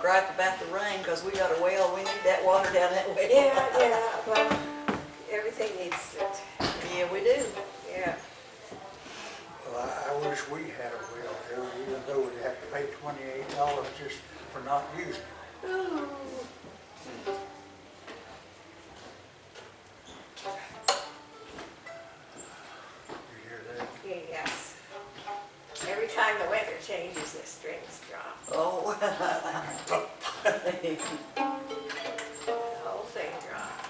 gripe about the rain, because we got a well, we need that water down that well. Yeah, well, everything needs it. Yeah, we do. Yeah. Well, I wish we had a well here, even though we'd have to pay $28 just for not using it. Ooh. You hear that? Yes. Every time the weather changes, the strings drop. Oh. The whole thing drops.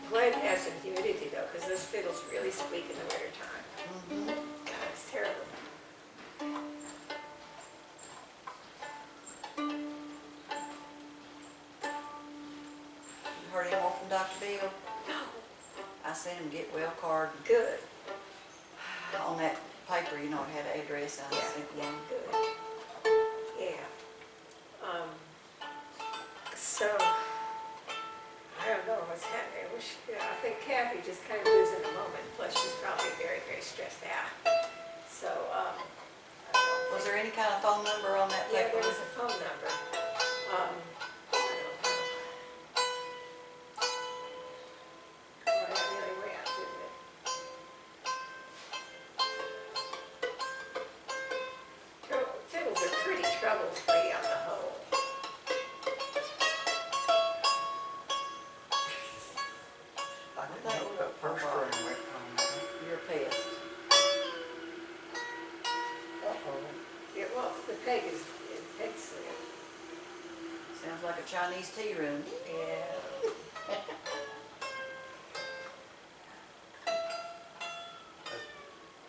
Glad it has some humidity though, because those fiddles really squeak in the winter time. God, it's terrible. You heard any more from Dr. Bill? No. I sent him get well card Good. on that paper, you know, it had an address on it. Yeah, Sent yeah, one. good. Yeah. So, I don't know what's happening. I wish, I think Kathy just kind of lives in the moment. Plus, she's probably very, very stressed out. So, I don't Was think- there any kind of phone number on that Yeah, paper? there was a phone number. I don't know. Well, that really went, didn't it? Fiddles are pretty trouble-free on the whole. I didn't know that first string went on there. You're a pest. Uh-oh. Yeah, well, the peg is peg slip. Sounds like a Chinese tea room. Yeah.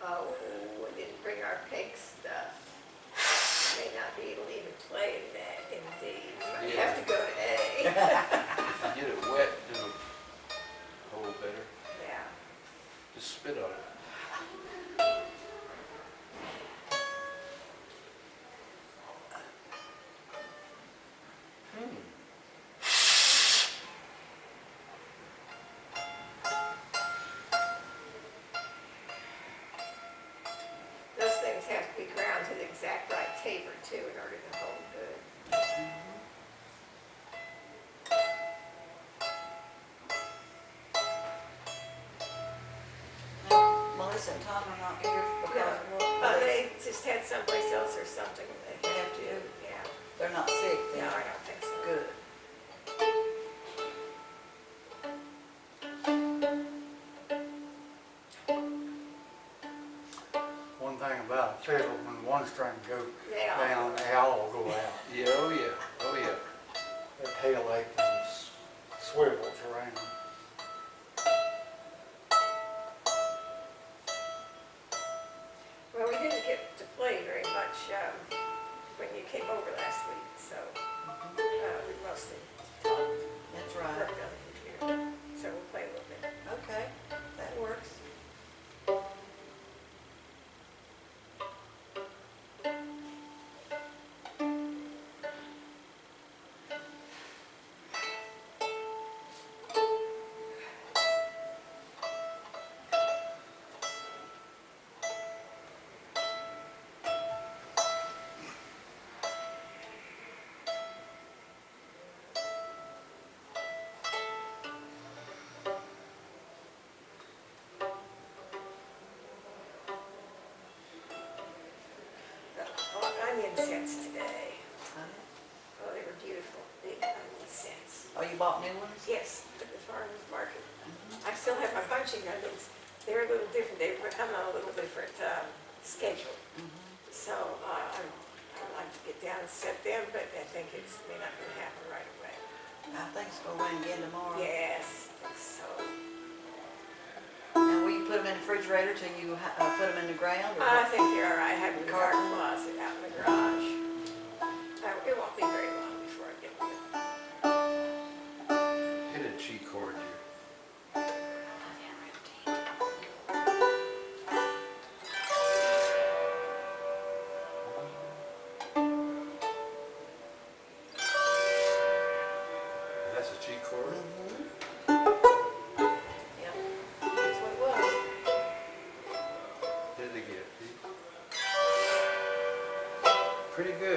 Oh, we didn't bring our peg stuff. May not be able to even play in that, indeed. Might Yeah. have to go to A. If you get it wet, it'll hold better. Yeah. Just spit on it. Those things have to be ground to the exact right taper too in order to hold good. Melissa and Tom are not here because They just had someplace else or something they have to do. Yeah. they're not sick. No, Then. I don't think so. Good. One thing about a fiddle, when one string goes They all down, they all go out. Yeah, oh yeah, oh yeah. That tail apron swivels around. Well, we didn't get to play very much when you came over last week, so we mostly talked, That's right. worked on the computer. So we'll play a little bit. Okay, that works. Onion scents today. Huh? Oh, they were beautiful, big onion scents. Oh, you bought new ones? Yes, at the farmer's market. I still have my bunching onions. They're a little different. They come on a little different schedule. So I'd like to get down and set them, but I think it's may not going to happen right away. I think it's gonna rain again tomorrow. Yes, I think so. And will you put them in the refrigerator till you put them in the ground? Or I what? think they're all right. I have them in the garden closet out in the garage. It won't be very long before I get them. Hit a G chord here. That's a G chord? Yep, that's what it was. Hit it again. Pretty good.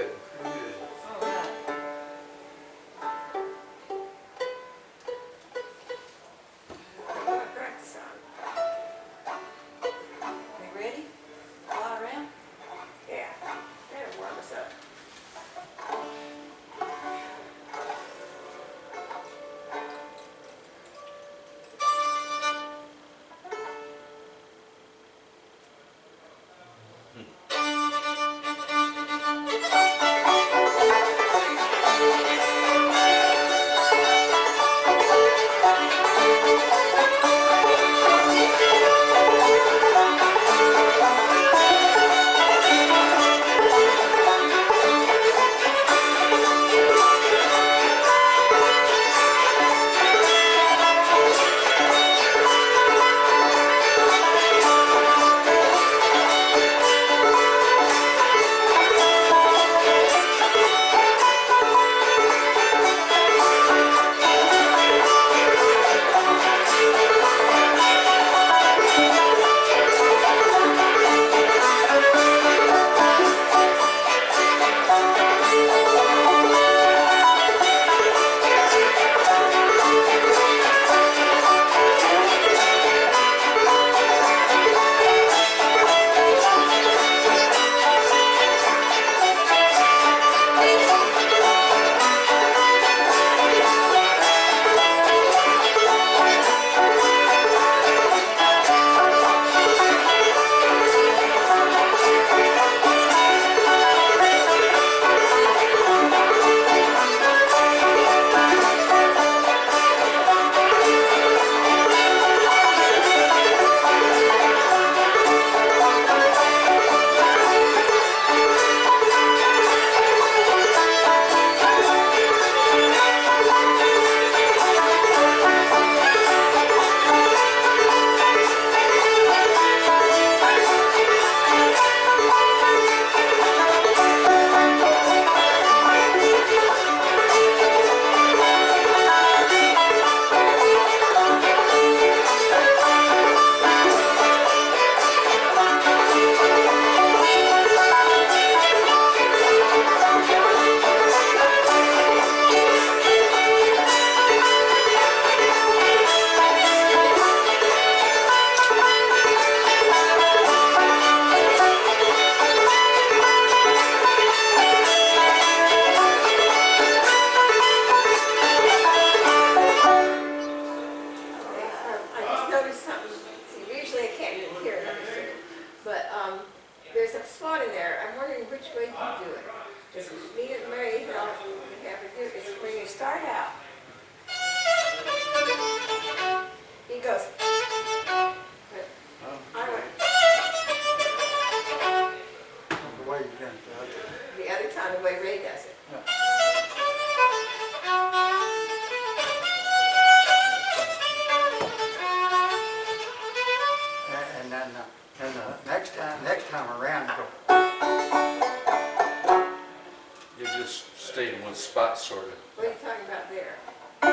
spots, sort of. What are you talking about there? Yeah.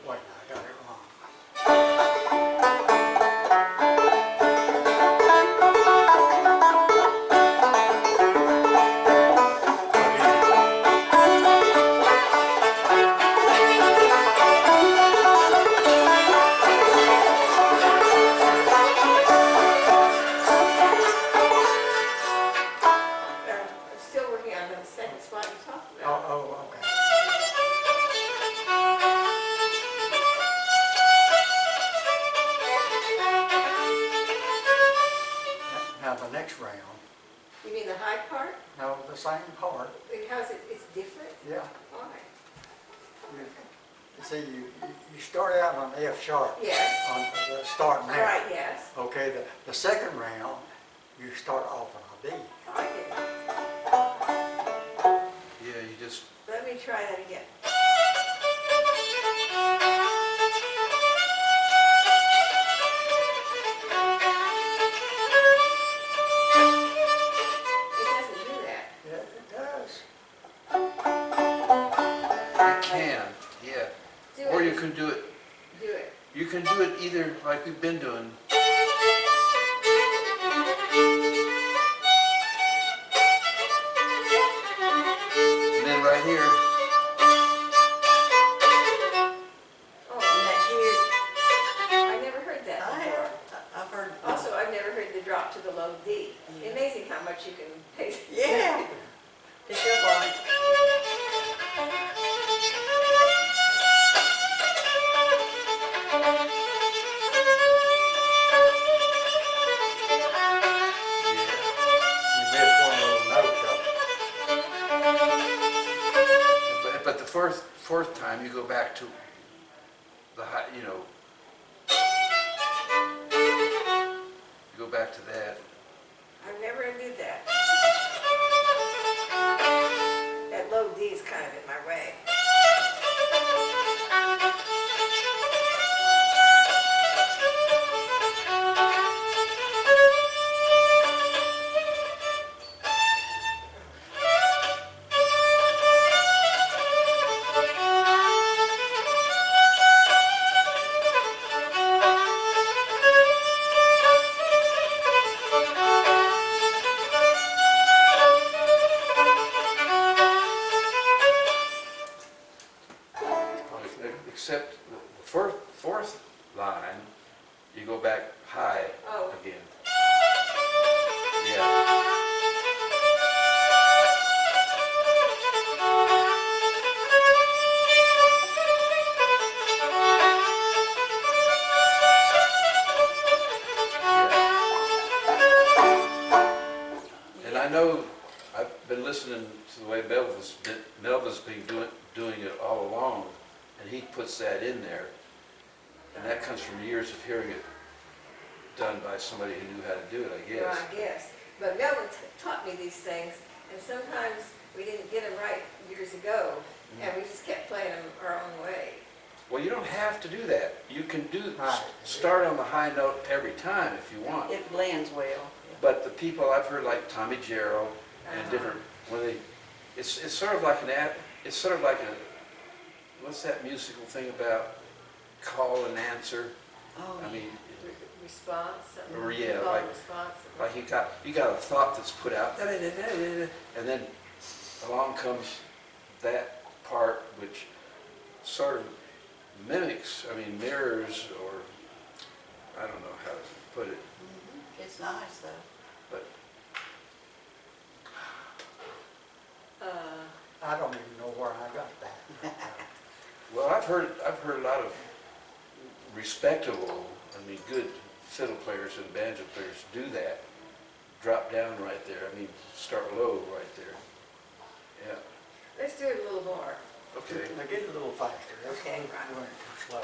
Wait, I got it wrong. I'm still working on the second spot you talked Oh, about. oh, okay. Now, the next round, You mean the high part? no, the same part, Because it's different? yeah. Why? You see, you start out on F sharp, Yes. on the starting out. Right, yes. Okay, the second round, you start off on a D. I get it. Yeah, you just, Let me try that again. It doesn't do that. Yeah, it does. you can, yeah. Do Or it. you can do it, Do it. you can do it either like we've been doing. And then right here, Oh, Isn't that cute? I never heard that I before. have, I've heard. Also, I've never heard the drop to the low D. Yeah. Amazing how much you can pay. Yeah. Pick up on it. yeah. You missed one little note though. But the fourth time, you go back to the high, you know, you go back to that. I never did that. That low D is kind of in my way. Except the fourth line, you go back high Oh. again. Yeah. Yeah. And I know, I've been listening to the way Melvin's been doing it all along, and he puts that in there. And that comes from years of hearing it done by somebody who knew how to do it, I Well, guess. I guess. But Melvin taught me these things, and sometimes we didn't get them right years ago, and we just kept playing them our own way. Well, you don't have to do that. You can Right. start on the high note every time if you want. It blends well. But the people I've heard, like Tommy Jarrell and Uh-huh. different, when they, it's sort of like it's sort of like a, what's that musical thing about call and answer? Oh, I mean, Response, something. Or, yeah, called like- response. like you got a thought that's put out, and then along comes that part which sort of mimics, I mean, mirrors, or I don't know how to put it, it's nice though. but I don't even know where I got that. well, I've heard a lot of respectable, I mean, good fiddle players and banjo players do that. Drop down right there. I mean, start low right there. Yeah. Let's do it a little more. Okay. Now get it a little faster. That's Okay, doing right. it too slow.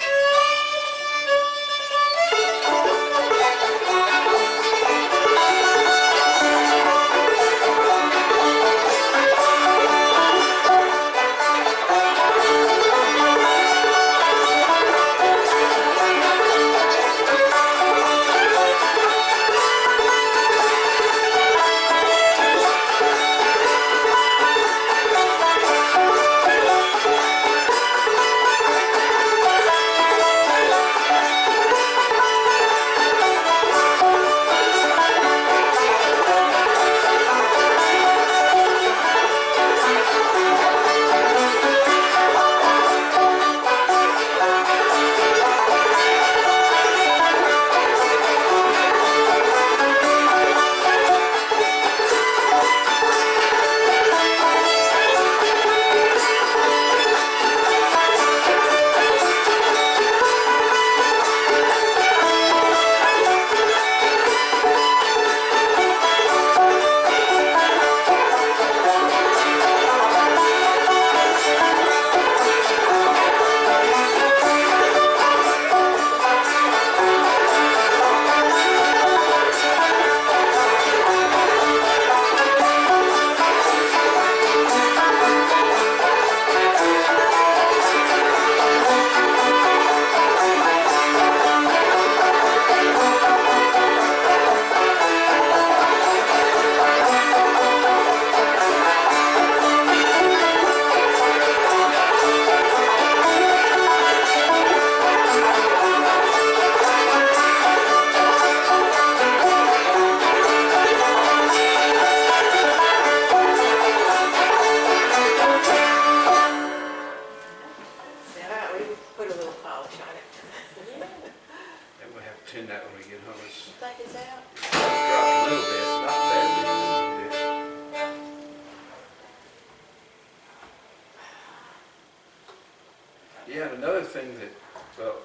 Yeah, and another thing that, well,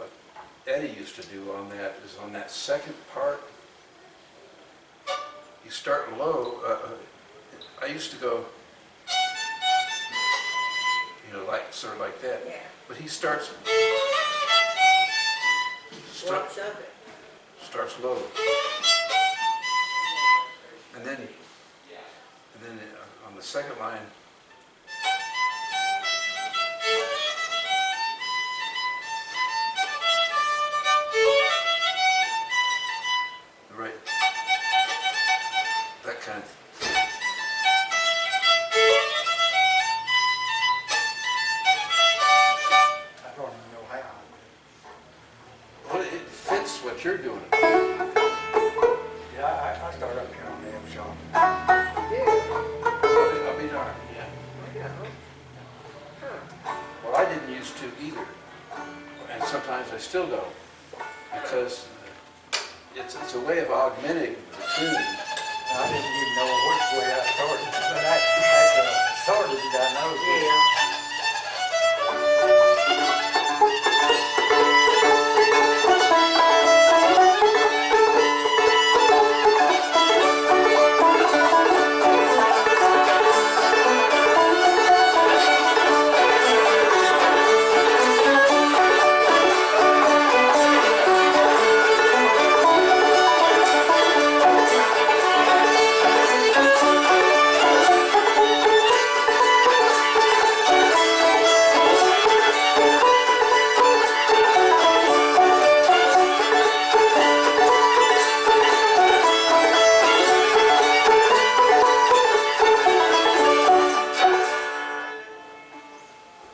Eddie used to do on that is on that second part, you start low. I used to go, you know, like sort of like that. Yeah. But he starts Walks up it. starts low, and then on the second line. Right. That kind of. I don't even know how. Well, it fits what you're doing. Yeah, I started up here on the F sharp. I'll be darned, yeah. Yeah. Well, I didn't used to either, and sometimes I still don't, because it's a way of augmenting the tune. I didn't even know which way I started, but I started it, I know. Yeah.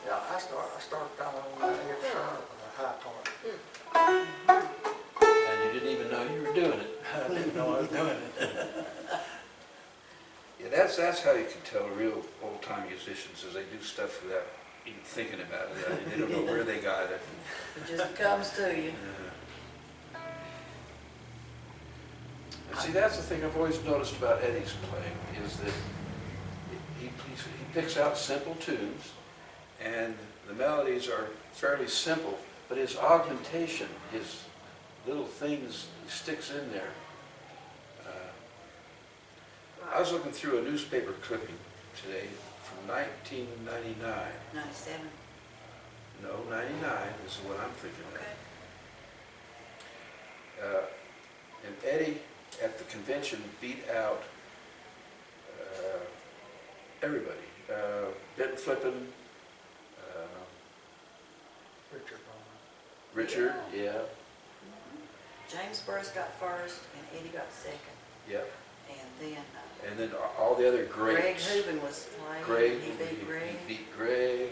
Yeah, I started down on the F sharp, the high part. And you didn't even know you were doing it. I didn't know I was doing it. Yeah, that's how you can tell real old-time musicians, is they do stuff without even thinking about it. They don't know where they got it. It just comes to you. And see, that's the thing I've always noticed about Eddie's playing, is that he picks out simple tunes, and the melodies are fairly simple, but his augmentation, his little things he sticks in there. I was looking through a newspaper clipping today from 1999. 97. No, 99 is what I'm thinking Okay. of. And Eddie at the convention beat out everybody. Benton Flippin, Richard Bowman. Richard, yeah, James Burris got first and Eddie got second. yep. And then And then all the other Greg greats. Hooven was playing. Greg, He beat Greg. he beat Greg.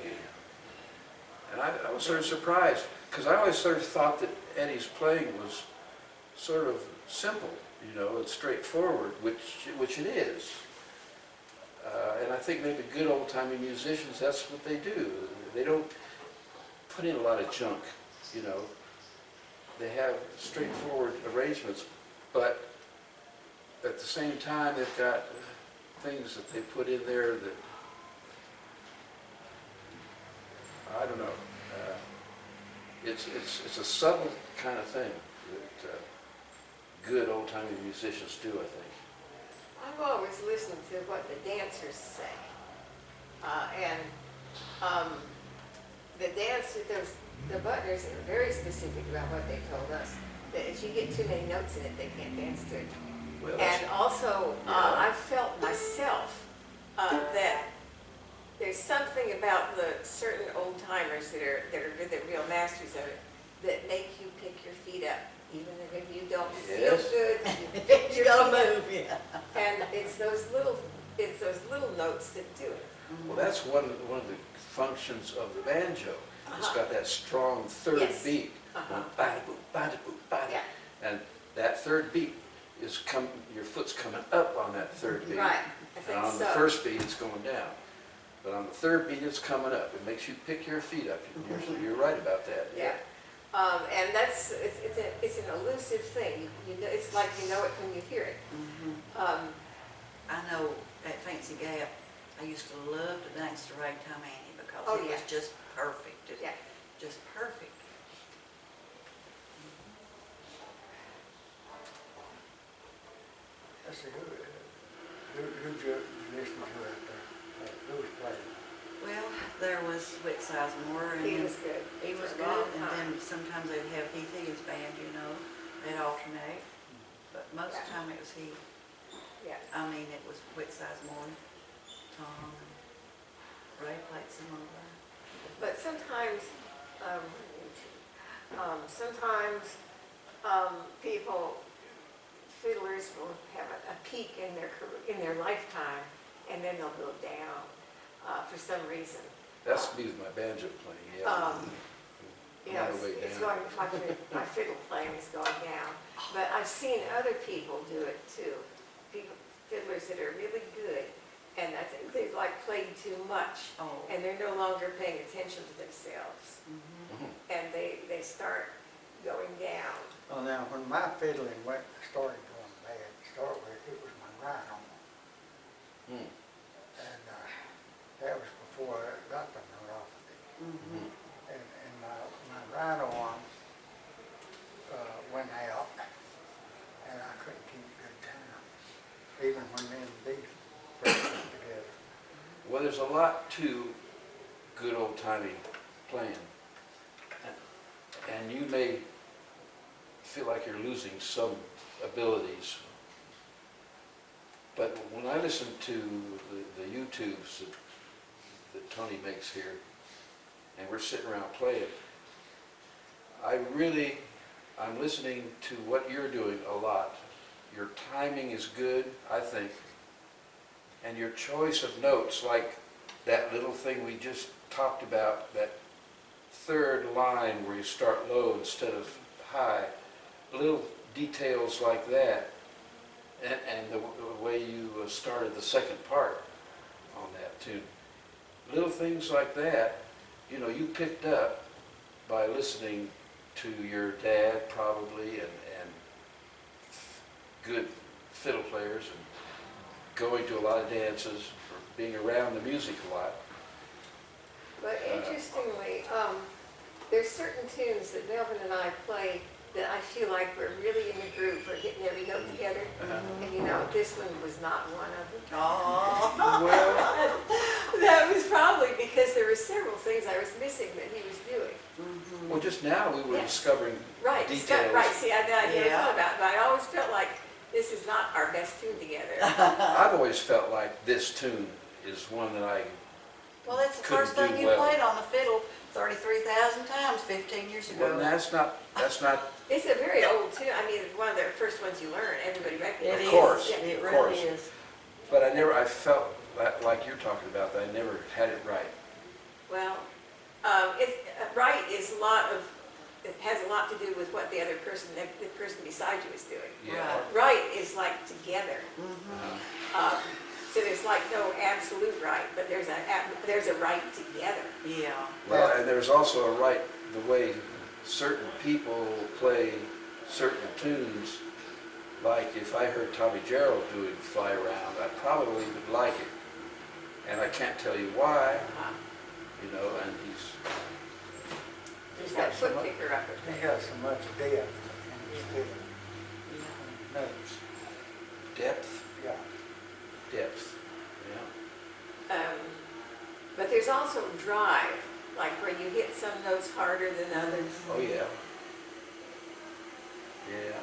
And I was sort of surprised, because I always sort of thought that Eddie's playing was sort of simple, you know, and straightforward, which it is. And I think maybe good old-timey musicians, that's what they do. They don't put in a lot of junk, you know. They have straightforward arrangements, but at the same time, they've got things that they put in there that, I don't know. It's a subtle kind of thing that good old-timey musicians do, I think. I've always listened to what the dancers say. The dancers, the Butlers are very specific about what they told us, that if you get too many notes in it, they can't dance to it. Well, that's- And also, I felt myself that there's something about the certain old timers that are good, that real masters of it, that make you pick your feet up, even if you don't feel Yes. good. You pick You your gotta feet up. move, yeah. And it's those little notes that do it. Well, that's one of the functions of the banjo. It's Uh-huh. got that strong third Yes. beat. Uh-huh. Ba-da-boo, ba-da-boo, ba-da. Yeah. And that third beat is your foot's coming up on that third beat. Right, I And think on the so. first beat, it's going down. But on the third beat, it's coming up. It makes you pick your feet up. You're right about that. Yeah. And it's an elusive thing. You know, it's like you know it when you hear it. I know at Fancy Gap, I used to love to dance to Ragtime Annie because Oh, it yeah. was just perfect. Yeah. just perfect. Let's see, who'd you listen to out there? Who was playing? Well, there was Whit Sizemore, and He was good. he was For a long good, and time. then sometimes they'd have Heath Higgins' band, you know, they'd alternate. But most of the time it was he. Yeah. I mean, it was Whit Sizemore, Tom, and Ray played some of that. But sometimes, people, fiddlers will have a peak in their career, in their lifetime, and then they'll go down for some reason. That's me with my banjo playing, yeah. You know, On the way it's down. going, my fiddle playing is going down. But I've seen other people do it too. People, fiddlers that are really good, and I think they've like played too much, Oh. and they're no longer paying attention to themselves, Mhm. and they start going down. Well, now, when my fiddling started going bad to start with, it was my right arm. Hmm. And that was before I got the neuropathy. Mhm. And my right arm went out, and I couldn't keep good time, even when me and Dee first got together. Well, there's a lot to good old-timey playing. And you may feel like you're losing some abilities. But when I listen to the YouTubes that Tony makes here, and we're sitting around playing, I'm listening to what you're doing a lot. Your timing is good, I think, and your choice of notes, like that little thing we just talked about, that third line where you start low instead of high, little details like that, and the way you started the second part on that tune. Little things like that, you know, you picked up by listening to your dad probably, and good fiddle players, and going to a lot of dances, or being around the music a lot. But interestingly, there's certain tunes that Melvin and I play that I feel like we're really in the groove. We're hitting every note together. And you know, this one was not one of them. Oh. Well, That was probably because there were several things I was missing that he was doing. Mhm. well, just now we were Yeah. discovering Right, details. right. See, I never Yeah. thought about it, but I always felt like this is not our best tune together. I've always felt like this tune is one that I Well, that's the Couldn't first thing do you well. played on the fiddle 33,000 times 15 years well, ago. that's not, It's a very old tune. I mean, it's one of the first ones you learn. Everybody It recognizes. Of course. is. It of really course. is. but I felt like you're talking about, that I never had it right. Well, right is it has a lot to do with what the other person, the person beside you is doing. Yeah. Right is like together. Mhm. So there's like no absolute right, but there's a right together. Yeah. Well, and there's also a right, the way certain people play certain tunes. Like if I heard Tommy Gerald doing Fly Around, I probably would like it. And I can't tell you why, you know, and There's that foot picker up He there. got so much depth in his fiddling. Yeah. Notes. depth, Yeah. yeah. But there's also drive, like where you hit some notes harder than others. Oh, yeah. Yeah.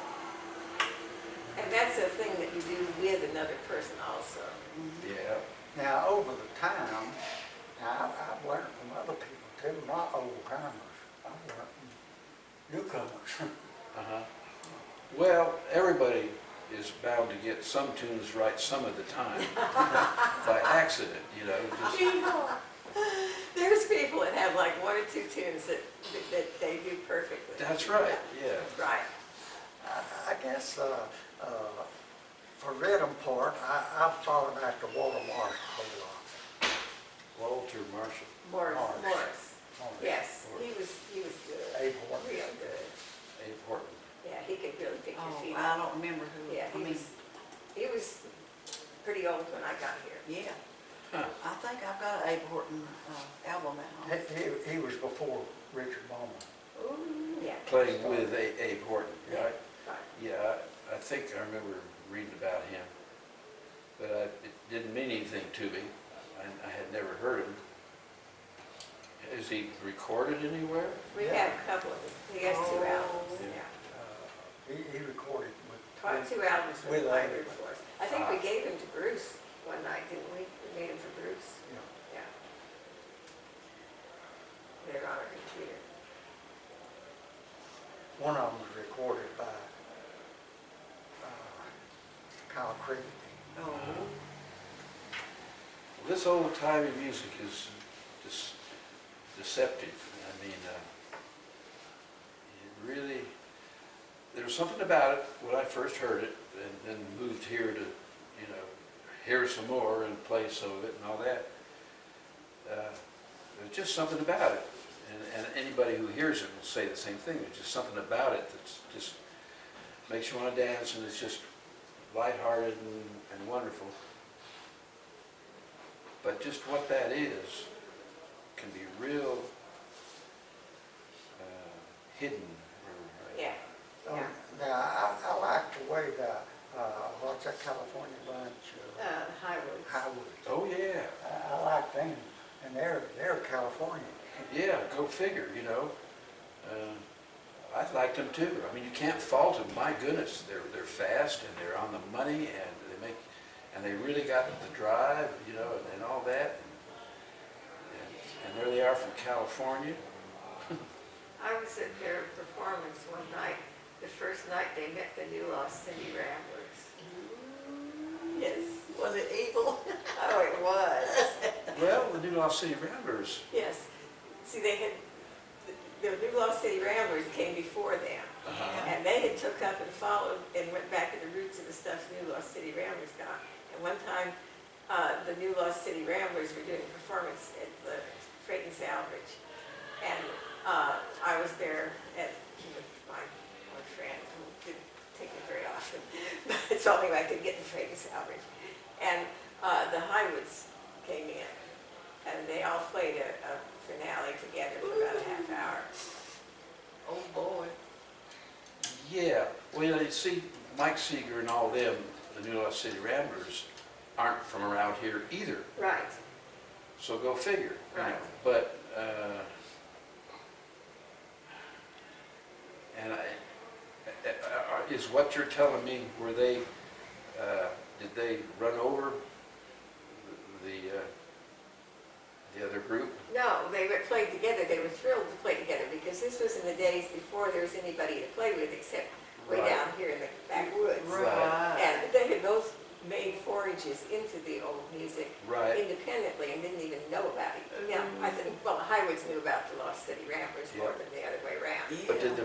And that's a thing that you do with another person also. Yeah. Now, over the time, now I've learned from other people too, not old timers. I've learned from newcomers. Uh-huh. Well, everybody is bound to get some tunes right some of the time by accident, you know. Just, There's people that have like one or two tunes that they do perfectly. that's right, yeah. Right. I guess for rhythm part, I've followed after Walter Marshall a whole lot. Walter Marshall. Morris. Morris. Yes, he was good. Abe Horton. Real good. Abe Horton. Yeah, he could really pick your Oh, feet I up. don't remember who. Yeah, I mean, he was pretty old when I got here. yeah. I think I've got an Abe Horton album at home. He was before Richard Bowman. Ooh, yeah. Playing with Abe Horton, Yeah. right? Right. Yeah, I think I remember reading about him, but it didn't mean anything to me. I had never heard him. Is he recorded anywhere? We Yeah. have a couple of them. He has two albums, Yeah. yeah. He recorded with. Two albums with with my Abe. group for us. I think we gave him to Bruce one night, didn't we? We made him for Bruce. Yeah. Yeah. They're on our computer. One of them was recorded by Kyle Creed. Oh, This old-timey music is just deceptive. I mean, it really, there was something about it when I first heard it, and then moved here to, hear some more and play some of it and all that. There's just something about it. And anybody who hears it will say the same thing. There's just something about it that's just makes you want to dance, and it's just lighthearted and wonderful. But just what that is can be real hidden. Yeah. Yeah. Now, I like the way what's that California bunch? Highwoods. Highwoods. Oh, yeah. I like them, and they're California. Yeah, go figure, I liked them too. I mean, you can't fault them. My goodness, they're fast and they're on the money, and they really got the drive, and all that. And there they are from California. I was at their performance one night, the first night they met the New Lost City Ramblers. Yes. was it evil? Oh, it was. Well, the New Lost City Ramblers. Yes. See, the New Lost City Ramblers came before them. Uh-huh. And they had took up and followed and went back to the roots of the stuff New Lost City Ramblers got. And one time, the New Lost City Ramblers were doing a performance at the Freight and Salvage. And I was there with my friend who didn't take it very often, but it's the only way I could get in Freight and Salvage. And the Highwoods came in, and they all played a finale together for about a half hour. Oh, boy. Yeah, well, you see, Mike Seeger and all them, the New Lost City Ramblers, aren't from around here either. Right. So go figure. Right. But, is what you're telling me, were they, did they run over the other group? No, they were played together. They were thrilled to play together because this was in the days before there was anybody to play with except way Right. down here in the backwoods. Right. And they had both made forages into the old music Right. independently and didn't even know about it. Now, I think, well, the Highwoods knew about the Lost City Ramblers more Yeah. than the other way around. But did the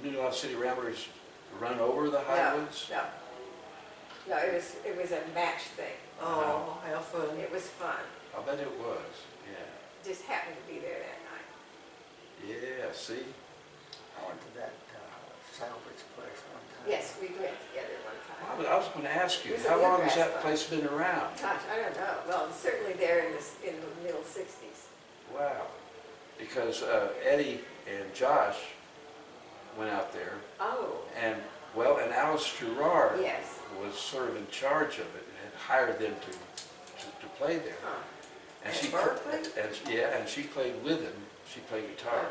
New Lost City Ramblers run over the Highwoods? No, no, it was a match thing. Oh, how fun. It was fun. I bet it was, yeah. Just happened to be there that night. Yeah, see? I went to that salvage place one time. Yes, we went together one time. I was going to ask you, It was a how long has bluegrass that club. place been around? Gosh, I don't know. Well, it's certainly there in the middle 60s. Wow. Because Eddie and Josh went out there, Oh, and Alice Gerard yes. was sort of in charge of it and had hired them to play there. Huh. And At she Berkeley? and she played with him. She played guitar,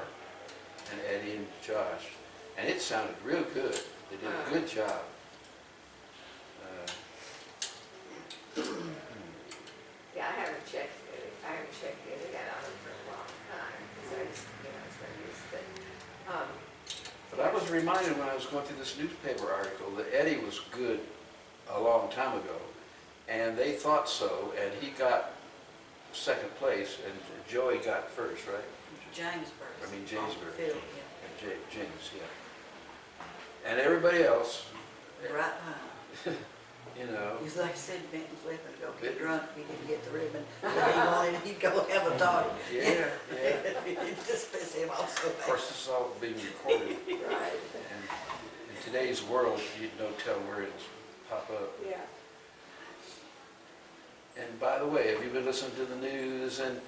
and Eddie and Josh, and it sounded real good. They did a good job. Yeah, I haven't checked the internet on it for a long time. So it's, it's no use. But I was reminded when I was going through this newspaper article that Eddie was good a long time ago, and they thought so, and he got second place, and Joey got first, right? Jamesburg. I mean, Jamesburg. Phil, yeah. And James, yeah. And everybody else, Right behind. He's like I said, Benton's leaving to go get drunk if he didn't get the ribbon. But he wanted, he'd go have a toddy. Yeah, yeah. It just pissed him off so Of bad. course, this is all being recorded, Right. and in today's world, you no tell where it's pop up. Yeah. and by the way, have you been listening to the news and